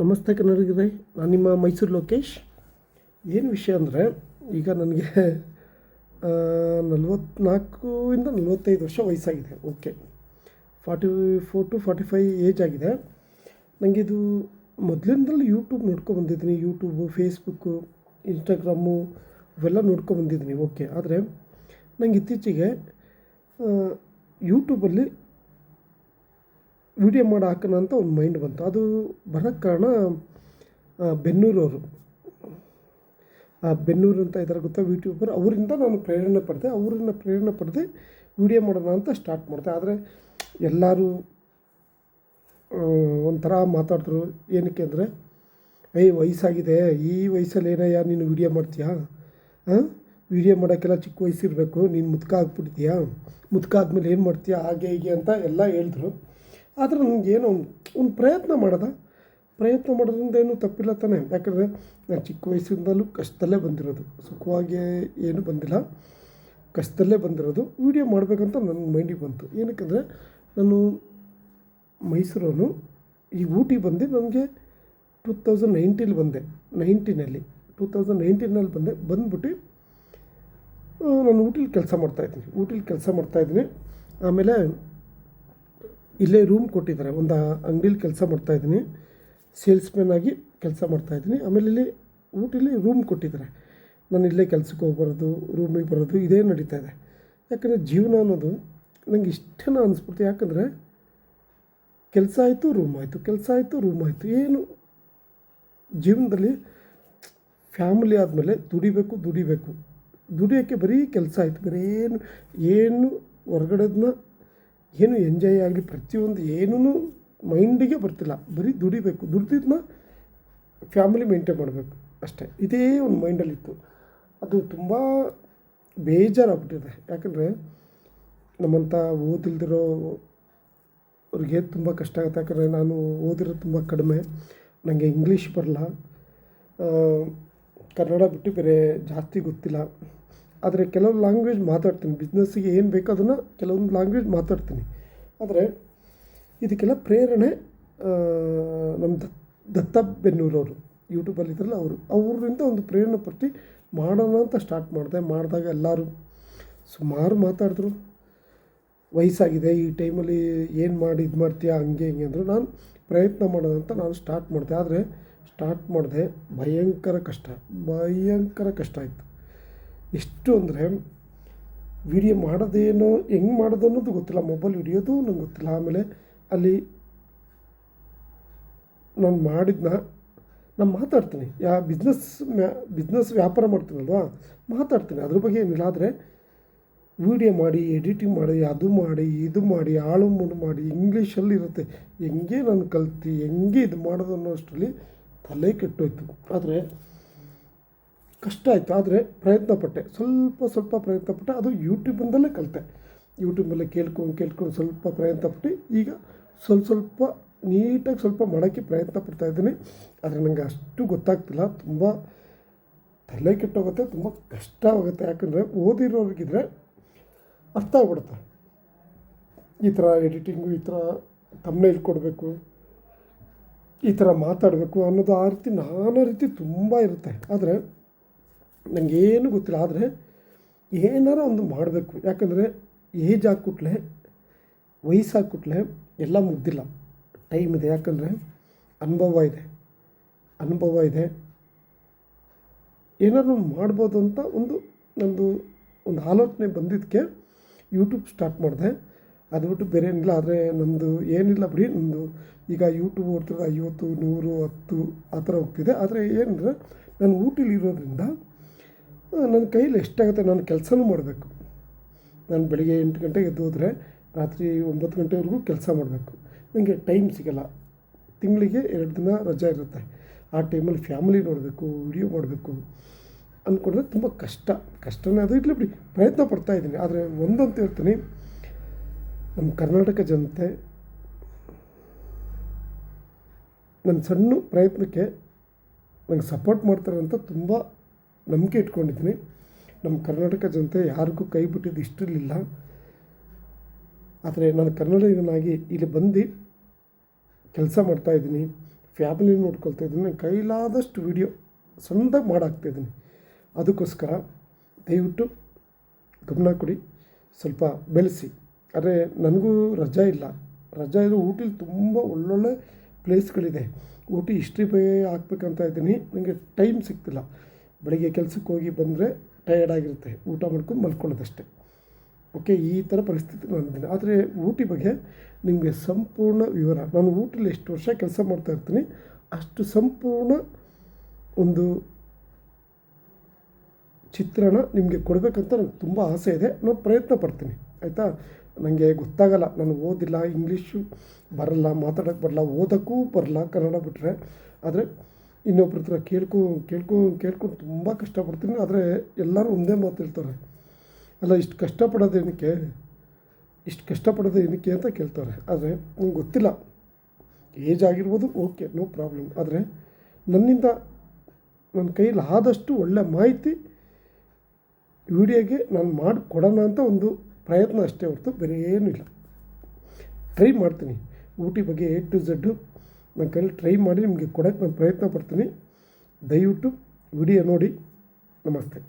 ನಮಸ್ತೆ ಕನ್ನಡಿಗರೇ, ನಾನು ನಿಮ್ಮ ಮೈಸೂರು ಲೋಕೇಶ್. ಏನು ವಿಷಯ ಅಂದರೆ, ಈಗ ನನಗೆ 44 ವರ್ಷ ವಯಸ್ಸಾಗಿದೆ. ಓಕೆ, 44 to 45 ಏಜ್ ಆಗಿದೆ. ನನಗಿದು ಮೊದಲಿಂದಲೂ ಯೂಟ್ಯೂಬ್ ನೋಡ್ಕೊಂಬಂದಿದ್ದೀನಿ. ಯೂಟ್ಯೂಬು, ಫೇಸ್ಬುಕ್ಕು, ಇನ್ಸ್ಟಾಗ್ರಾಮು ಇವೆಲ್ಲ ನೋಡ್ಕೊಂಬಂದಿದ್ದೀನಿ. ಓಕೆ, ಆದರೆ ನನಗೆ ಇತ್ತೀಚೆಗೆ ಯೂಟ್ಯೂಬಲ್ಲಿ ವಿಡಿಯೋ ಮಾಡಿ ಹಾಕೋಣ ಅಂತ ಒಂದು ಮೈಂಡ್ ಬಂತು. ಅದು ಬರೋಕ್ಕೆ ಕಾರಣ ಬೆನ್ನೂರವರು, ಬೆನ್ನೂರು ಅಂತ ಇದ್ದಾರೆ ಗೊತ್ತಾ, ಯೂಟ್ಯೂಬರ್. ಅವರಿಂದ ನಾನು ಪ್ರೇರಣೆ ಪಡೆದೆ ವಿಡಿಯೋ ಮಾಡೋಣ ಅಂತ ಸ್ಟಾರ್ಟ್ ಮಾಡಿದೆ. ಆದರೆ ಎಲ್ಲರೂ ಒಂಥರ ಮಾತಾಡಿದ್ರು. ಏನಕ್ಕೆ ಅಂದರೆ, ವಯಸ್ಸಾಗಿದೆ, ಈ ವಯಸ್ಸಲ್ಲಿ ಏನಯ್ಯ ನೀನು ವಿಡಿಯೋ ಮಾಡ್ತೀಯಾ, ವಿಡಿಯೋ ಮಾಡೋಕ್ಕೆಲ್ಲ ಚಿಕ್ಕ ವಯಸ್ಸಿರಬೇಕು, ನೀನು ಮುದುಕ ಆಗ್ಬಿಟ್ಟಿದ್ಯಾ, ಮುದುಕ ಆದಮೇಲೆ ಏನು ಮಾಡ್ತೀಯಾ, ಹಾಗೆ ಹೀಗೆ ಅಂತ ಎಲ್ಲ ಹೇಳಿದ್ರು. ಆದರೆ ನನಗೇನೋ ಒಂದು ಪ್ರಯತ್ನ ಮಾಡೋದ್ರಿಂದ ಏನೂ ತಪ್ಪಿಲ್ಲ ತಾನೆ. ಯಾಕಂದರೆ ನಾನು ಚಿಕ್ಕ ವಯಸ್ಸಿಂದಲೂ ಕಷ್ಟದಲ್ಲೇ ಬಂದಿರೋದು, ಸುಖವಾಗಿ ಏನೂ ಬಂದಿಲ್ಲ, ಕಷ್ಟದಲ್ಲೇ ಬಂದಿರೋದು. ವೀಡಿಯೋ ಮಾಡಬೇಕಂತ ನನ್ನ ಮೈಂಡಿಗೆ ಬಂತು. ಏನಕ್ಕೆಂದರೆ, ನಾನು ಮೈಸೂರವನು. ಈ ಊಟಿ ಬಂದು ನನಗೆ 2019 ಬಂದೆ. 2019 ಬಂದ್ಬಿಟ್ಟು ನಾನು ಊಟಿಲಿ ಕೆಲಸ ಮಾಡ್ತಾಯಿದ್ದೀನಿ. ಆಮೇಲೆ ಇಲ್ಲೇ ರೂಮ್ ಕೊಟ್ಟಿದ್ದಾರೆ, ಒಂದು ಅಂಗಡೀಲಿ ಕೆಲಸ ಮಾಡ್ತಾಯಿದ್ದೀನಿ, ಸೇಲ್ಸ್ಮ್ಯಾನ್ ಆಗಿ ಕೆಲಸ ಮಾಡ್ತಾಯಿದ್ದೀನಿ. ಆಮೇಲೆ ಇಲ್ಲಿ ಊಟಿಲಿ ರೂಮ್ ಕೊಟ್ಟಿದ್ದಾರೆ. ನಾನು ಇಲ್ಲೇ ಕೆಲಸಕ್ಕೆ ಹೋಗ್ಬರೋದು, ರೂಮಿಗೆ ಬರೋದು, ಇದೇ ನಡೀತಾ ಇದೆ. ಯಾಕಂದರೆ ಜೀವನ ಅನ್ನೋದು ನನಗೆ ಇಷ್ಟನ ಅನಿಸ್ಬಿಡ್ತು. ಯಾಕಂದರೆ ಕೆಲಸ ಆಯಿತು, ರೂಮ್ ಆಯಿತು, ಏನು ಜೀವನದಲ್ಲಿ ಫ್ಯಾಮಿಲಿ ಆದಮೇಲೆ ದುಡಿಯೋಕ್ಕೆ ಬರೀ ಕೆಲಸ ಆಯಿತು. ಬೇರೆ ಏನು ಹೊರ್ಗಡೆದನ್ನ ಏನು ಎಂಜಾಯ್ ಆಗಲಿ, ಪ್ರತಿಯೊಂದು ಏನೂ ಮೈಂಡಿಗೆ ಬರ್ತಿಲ್ಲ. ಬರೀ ದುಡ್ದಿದ್ದನ್ನ ಫ್ಯಾಮಿಲಿ ಮೇಂಟೈನ್ ಮಾಡಬೇಕು ಅಷ್ಟೇ, ಇದೇ ಒಂದು ಮೈಂಡಲ್ಲಿತ್ತು. ಅದು ತುಂಬ ಬೇಜಾರಾಗ್ಬಿಟ್ಟಿದೆ. ಯಾಕಂದರೆ ನಮ್ಮಂಥ ಓದಿಲ್ದಿರೋ ಅವ್ರಿಗೆ ತುಂಬ ಕಷ್ಟ ಆಗುತ್ತೆ. ಯಾಕಂದರೆ ನಾನು ಓದಿರೋದು ತುಂಬ ಕಡಿಮೆ, ನನಗೆ ಇಂಗ್ಲೀಷ್ ಬರಲ್ಲ, ಕನ್ನಡ ಬಿಟ್ಟು ಬೇರೆ ಜಾಸ್ತಿ ಗೊತ್ತಿಲ್ಲ. ಆದರೆ ಕೆಲವೊಂದು ಲ್ಯಾಂಗ್ವೇಜ್ ಮಾತಾಡ್ತೀನಿ, ಬಿಸ್ನೆಸ್ಸಿಗೆ ಏನು ಬೇಕೋ ಅದನ್ನು ಕೆಲವೊಂದು ಲ್ಯಾಂಗ್ವೇಜ್ ಮಾತಾಡ್ತೀನಿ. ಆದರೆ ಇದಕ್ಕೆಲ್ಲ ಪ್ರೇರಣೆ ನಮ್ಮ ದತ್ತ ಬೆನ್ನೂರವರು, ಯೂಟ್ಯೂಬಲ್ಲಿದ್ದಾರಲ್ಲ ಅವರಿಂದ ಒಂದು ಪ್ರೇರಣೆ ಪಟ್ಟು ಮಾಡೋಣ ಅಂತ ಸ್ಟಾರ್ಟ್ ಮಾಡಿದಾಗ ಎಲ್ಲರೂ ಸುಮಾರು ಮಾತಾಡಿದ್ರು. ವಯಸ್ಸಾಗಿದೆ, ಈ ಟೈಮಲ್ಲಿ ಏನು ಮಾಡಿ ಇದು ಮಾಡ್ತೀಯಾ, ಹಂಗೆ ಹಿಂಗೆ ಅಂದರು. ನಾನು ಪ್ರಯತ್ನ ಮಾಡೋದಂತ ನಾನು ಸ್ಟಾರ್ಟ್ ಮಾಡಿದೆ. ಭಯಂಕರ ಕಷ್ಟ ಆಯಿತು. ಎಷ್ಟು ಅಂದರೆ, ವಿಡಿಯೋ ಮಾಡೋದೇನೋ ಹೆಂಗೆ ಮಾಡೋದು ಅನ್ನೋದು ಗೊತ್ತಿಲ್ಲ, ಮೊಬೈಲ್ ಹಿಡಿಯೋದು ನಂಗೆ ಗೊತ್ತಿಲ್ಲ. ಆಮೇಲೆ ಅಲ್ಲಿ ನಾನು ಮಾತಾಡ್ತೀನಿ, ಬಿಸ್ನೆಸ್ ವ್ಯಾಪಾರ ಮಾಡ್ತೀನಲ್ವಾ, ಮಾತಾಡ್ತೀನಿ, ಅದ್ರ ಬಗ್ಗೆ ಏನಿಲ್ಲ. ಆದರೆ ವಿಡಿಯೋ ಮಾಡಿ, ಎಡಿಟಿಂಗ್ ಮಾಡಿ, ಅದು ಮಾಡಿ, ಇದು ಮಾಡಿ, ಆಳು ಮೂಡು ಮಾಡಿ, ಇಂಗ್ಲೀಷಲ್ಲಿ ಇರುತ್ತೆ, ಹೆಂಗೆ ನಾನು ಕಲ್ತು ಹೆಂಗೆ ಇದು ಮಾಡೋದು ಅನ್ನೋ ಅಷ್ಟರಲ್ಲಿ ತಲೆ ಕೆಟ್ಟೋಯ್ತು. ಆದರೆ ಕಷ್ಟ ಆಯಿತು. ಆದರೆ ಸ್ವಲ್ಪ ಪ್ರಯತ್ನಪಟ್ಟೆ. ಅದು ಯೂಟ್ಯೂಬಿಂದಲೇ ಕಲಿತೆ. ಯೂಟ್ಯೂಬಲ್ಲೇ ಕೇಳ್ಕೊಂಡು ಸ್ವಲ್ಪ ಪ್ರಯತ್ನಪಟ್ಟು ಈಗ ಸ್ವಲ್ಪ ನೀಟಾಗಿ ಮಾಡೋಕ್ಕೆ ಪ್ರಯತ್ನ ಪಡ್ತಾಯಿದ್ದೀನಿ. ಆದರೆ ನನಗೆ ಅಷ್ಟು ಗೊತ್ತಾಗ್ತಿಲ್ಲ, ತುಂಬ ತಲೆ ಕೆಟ್ಟೋಗುತ್ತೆ, ತುಂಬ ಕಷ್ಟವಾಗುತ್ತೆ. ಯಾಕಂದರೆ ಓದಿರೋರಿಗಿದ್ರೆ ಅರ್ಥ ಆಗ್ಬಿಡುತ್ತೆ, ಈ ಥರ ಎಡಿಟಿಂಗು, ಈ ಥರ ಥಂಬ್ನೇಲ್ ಕೊಡಬೇಕು, ಈ ಥರ ಮಾತಾಡಬೇಕು ಅನ್ನೋದು, ಆ ರೀತಿ ನಾನಾ ರೀತಿ ತುಂಬ ಇರುತ್ತೆ. ಆದರೆ ನನಗೇನು ಗೊತ್ತಿಲ್ಲ. ಆದರೆ ಏನಾರ ಒಂದು ಮಾಡಬೇಕು. ಯಾಕಂದರೆ ಏಜ್ ಹಾಕ್ಬಿಟ್ಲೆ, ವಯಸ್ಸಾಗ್ಬಿಟ್ಲೆ ಎಲ್ಲ ಮುಗ್ದಿಲ್ಲ, ಟೈಮ್ ಇದೆ. ಯಾಕಂದರೆ ಅನುಭವ ಇದೆ, ಏನಾದ್ರು ಮಾಡ್ಬೋದು ಅಂತ ಒಂದು ಆಲೋಚನೆ ಬಂದಿದ್ದಕ್ಕೆ ಯೂಟ್ಯೂಬ್ ಸ್ಟಾರ್ಟ್ ಮಾಡಿದೆ. ಅದು ಬಿಟ್ಟು ಬೇರೆ ಏನಿಲ್ಲ. ಆದರೆ ನಮ್ಮದು ಏನಿಲ್ಲ ಬಿಡಿ, ನಮ್ಮದು ಈಗ ಯೂಟ್ಯೂಬ್ ಓಡ್ತಿರೋದು 50, 100, 10 ಆ ಥರ ಹೋಗ್ತಿದೆ. ಆದರೆ ಏನಂದರೆ, ನಾನು ಊಟಿಲಿರೋದ್ರಿಂದ ನನ್ನ ಕೈಲಿ ಎಷ್ಟಾಗುತ್ತೆ, ನಾನು ಕೆಲಸನೂ ಮಾಡಬೇಕು. ನಾನು ಬೆಳಿಗ್ಗೆ 8 ಗಂಟೆಗೆ ಎದ್ದು ಹೋದರೆ ರಾತ್ರಿ 9 ಗಂಟೆವರೆಗೂ ಕೆಲಸ ಮಾಡಬೇಕು. ನನಗೆ ಟೈಮ್ ಸಿಗೋಲ್ಲ. ತಿಂಗಳಿಗೆ 2 ದಿನ ರಜೆ ಇರುತ್ತೆ. ಆ ಟೈಮಲ್ಲಿ ಫ್ಯಾಮಿಲಿ ನೋಡಬೇಕು, ವಿಡಿಯೋ ಮಾಡಬೇಕು ಅಂದ್ಕೊಂಡ್ರೆ ತುಂಬ ಕಷ್ಟನೇ. ಅದು ಇರಲಿ ಬಿಡಿ, ಪ್ರಯತ್ನ ಪಡ್ತಾಯಿದ್ದೀನಿ. ಆದರೆ ಒಂದಂತ ಹೇಳ್ತೀನಿ, ನಮ್ಮ ಕರ್ನಾಟಕ ಜನತೆ ನನ್ನ ಸಣ್ಣ ಪ್ರಯತ್ನಕ್ಕೆ ನಂಗೆ ಸಪೋರ್ಟ್ ಮಾಡ್ತಾರೆ ಅಂತ ತುಂಬ ನಂಬಿಕೆ ಇಟ್ಕೊಂಡಿದ್ದೀನಿ. ನಮ್ಮ ಕರ್ನಾಟಕ ಜನತೆ ಯಾರಿಗೂ ಕೈ ಬಿಟ್ಟಿದ್ದು ಇಷ್ಟಿರಲಿಲ್ಲ. ಆದರೆ ನಾನು ಕನ್ನಡಿಗನಾಗಿ ಇಲ್ಲಿ ಬಂದು ಕೆಲಸ ಮಾಡ್ತಾಯಿದ್ದೀನಿ. ಫ್ಯಾಮಿಲಿ ನೋಡ್ಕೊಳ್ತಾ ಇದ್ದೀನಿ. ನನ್ನ ಕೈಲಾದಷ್ಟು ವೀಡಿಯೋ ಸಣ್ಣದಾಗಿ ಮಾಡಾಕ್ತಾಯಿದ್ದೀನಿ. ಅದಕ್ಕೋಸ್ಕರ ದಯವಿಟ್ಟು ಗಮನ ಕೊಡಿ, ಸ್ವಲ್ಪ ಬೆಳೆಸಿ. ಆದರೆ ನನಗೂ ರಜಾ ಇಲ್ಲ. ರಜಾ ಇದ್ದರೆ ಊಟಿಲಿ ತುಂಬ ಒಳ್ಳೊಳ್ಳೆ ಪ್ಲೇಸ್ಗಳಿದೆ. ಊಟಿ ಹಿಸ್ಟ್ರಿ ಬಗ್ಗೆ ಹಾಕ್ಬೇಕಂತ ಇದ್ದೀನಿ, ನನಗೆ ಟೈಮ್ ಸಿಗ್ತಿಲ್ಲ. ಬೆಳಗ್ಗೆ ಕೆಲಸಕ್ಕೆ ಹೋಗಿ ಬಂದರೆ ಟಯರ್ಡ್ ಆಗಿರುತ್ತೆ, ಊಟ ಮಾಡ್ಕೊಂಡು ಮಲ್ಕೊಳ್ಳೋದಷ್ಟೇ. ಓಕೆ, ಈ ಥರ ಪರಿಸ್ಥಿತಿ ನನ್ನದಿದೆ. ಆದರೆ ಊಟಿ ಬಗ್ಗೆ ನಿಮಗೆ ಸಂಪೂರ್ಣ ವಿವರ, ನಾನು ಊಟಿಲಿ ಎಷ್ಟು ವರ್ಷ ಕೆಲಸ ಮಾಡ್ತಾಯಿರ್ತೀನಿ ಅಷ್ಟು ಸಂಪೂರ್ಣ ಒಂದು ಚಿತ್ರಣ ನಿಮಗೆ ಕೊಡಬೇಕಂತ ನನಗೆ ತುಂಬ ಆಸೆ ಇದೆ. ನಾನು ಪ್ರಯತ್ನ ಪಡ್ತೀನಿ, ಆಯಿತಾ. ನನಗೆ ಗೊತ್ತಾಗಲ್ಲ, ನಾನು ಓದಿಲ್ಲ, ಇಂಗ್ಲೀಷು ಬರಲ್ಲ, ಮಾತಾಡೋಕ್ಕೆ ಬರಲ್ಲ, ಓದೋಕ್ಕೂ ಬರಲ್ಲ ಕನ್ನಡ ಬಿಟ್ಟರೆ. ಆದರೆ ಇನ್ನೊಬ್ರ ಹತ್ರ ಕೇಳ್ಕೊಂಡು ತುಂಬ ಕಷ್ಟಪಡ್ತೀನಿ. ಆದರೆ ಎಲ್ಲರೂ ಒಂದೇ ಮಾತು ಹೇಳ್ತಾರೆ, ಅಲ್ಲ ಇಷ್ಟು ಕಷ್ಟಪಡೋದು ಏನಕ್ಕೆ ಅಂತ ಕೇಳ್ತಾರೆ. ಆದರೆ ನಂಗೆ ಗೊತ್ತಿಲ್ಲ, ಏಜ್ ಆಗಿರ್ಬೋದು, ಓಕೆ, ನೋ ಪ್ರಾಬ್ಲಮ್. ಆದರೆ ನನ್ನಿಂದ ನನ್ನ ಕೈಯಲ್ಲಿ ಆದಷ್ಟು ಒಳ್ಳೆ ಮಾಹಿತಿ ವಿಡಿಯೋಗೆ ನಾನು ಮಾಡಿಕೊಡೋಣ ಅಂತ ಒಂದು ಪ್ರಯತ್ನ ಅಷ್ಟೇ ಹೊರತು ಬೇರೆ ಏನೂ ಇಲ್ಲ. ಟ್ರೈ ಮಾಡ್ತೀನಿ, ಊಟಿ ಬಗ್ಗೆ A to Z ನನ್ನ ಕೈಯಲ್ಲಿ ಟ್ರೈ ಮಾಡಿ ನಿಮಗೆ ಕೊಡೋಕ್ಕೆ ನಾನು ಪ್ರಯತ್ನ ಪಡ್ತೀನಿ. ದಯವಿಟ್ಟು ವಿಡಿಯೋ ನೋಡಿ. ನಮಸ್ತೆ.